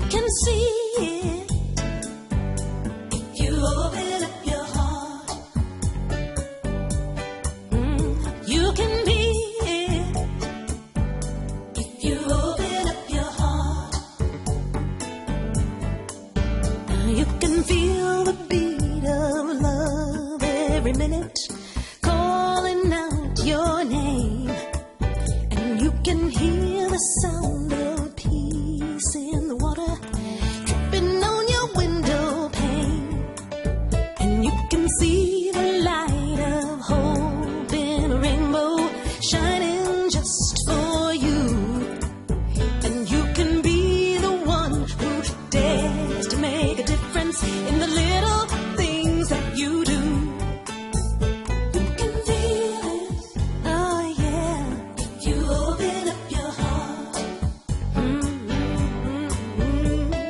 can see it if you open up your heart. You can be it if you open up your heart. You can feel the beat of love every minute calling out your name, and you can hear the sound of peace in the water dripping on your window pane, and you can see the light of hope in a rainbow shining just for you, and you can be the one who dares to make a difference in the little things that you do. You can feel it, oh yeah, if you open up your heart.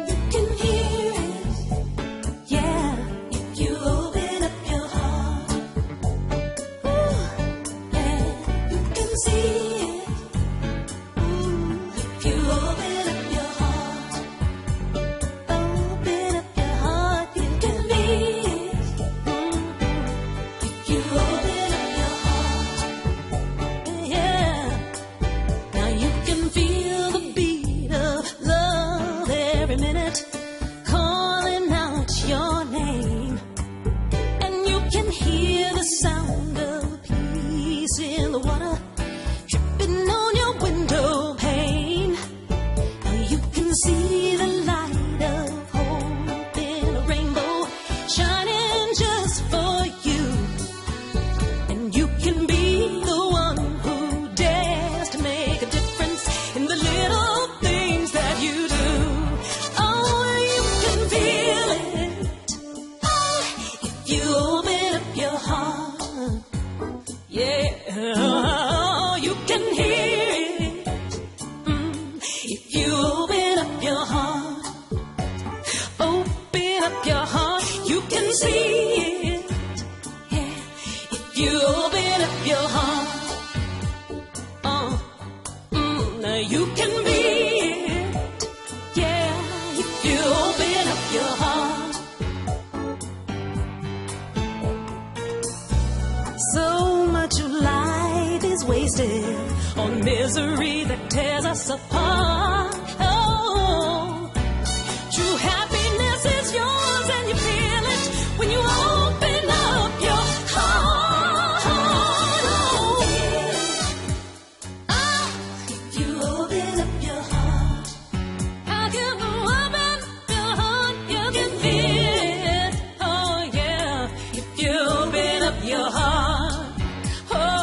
You can hear it, yeah, if you open up your heart. Ooh, yeah, you can see it, if you open up your heart. Open up your heart, you can be it, if you open up your heart. Yeah, now you can feel the beat of love every minute calling out your name, and you can hear the sound of peace in the water dripping on your window pane. Now you can see the light of hope in a rainbow shining just for you, and you can be the one who dares to make a difference in the little things that you do. Oh, you can feel it, oh, if you open up your heart. Yeah, you can hear it, if you open up your heart. Open up your heart, you can see it, yeah, if you open up your heart. Now you can be it, yeah, if you open up your heart. So much of life is wasted on misery that tears us apart. Oh, true happiness is yours, and you feel it when you open up your heart. Oh, if you open up your heart, how you open up your heart, you can feel it. Oh yeah, if you open up your heart, oh,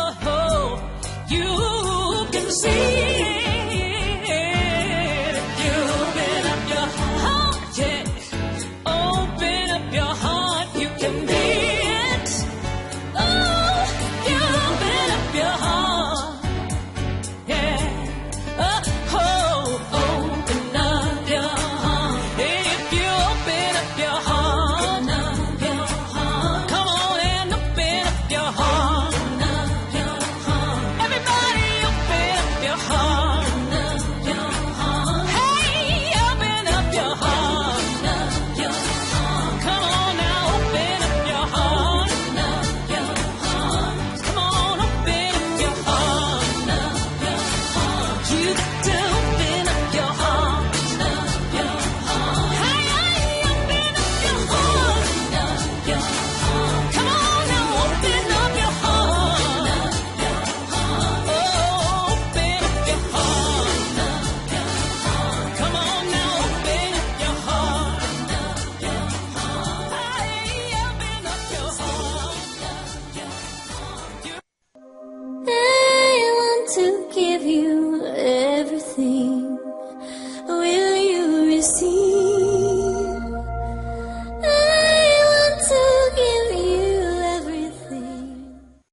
you can see it. If you open up your heart, yeah, open up your heart, you can be it. Oh, if you open up your heart, yeah. Open up your heart. If you open up your heart, come on and open up your heart. Everybody open up your heart. Hey, open up your heart. Come on now, open up your heart. Come on, open up your heart. You got to open up your heart. Hey, open up your heart. Come on now, open up your heart. Oh, open up your heart. Come on now, open up your heart. Hey, open up your heart. I want to give you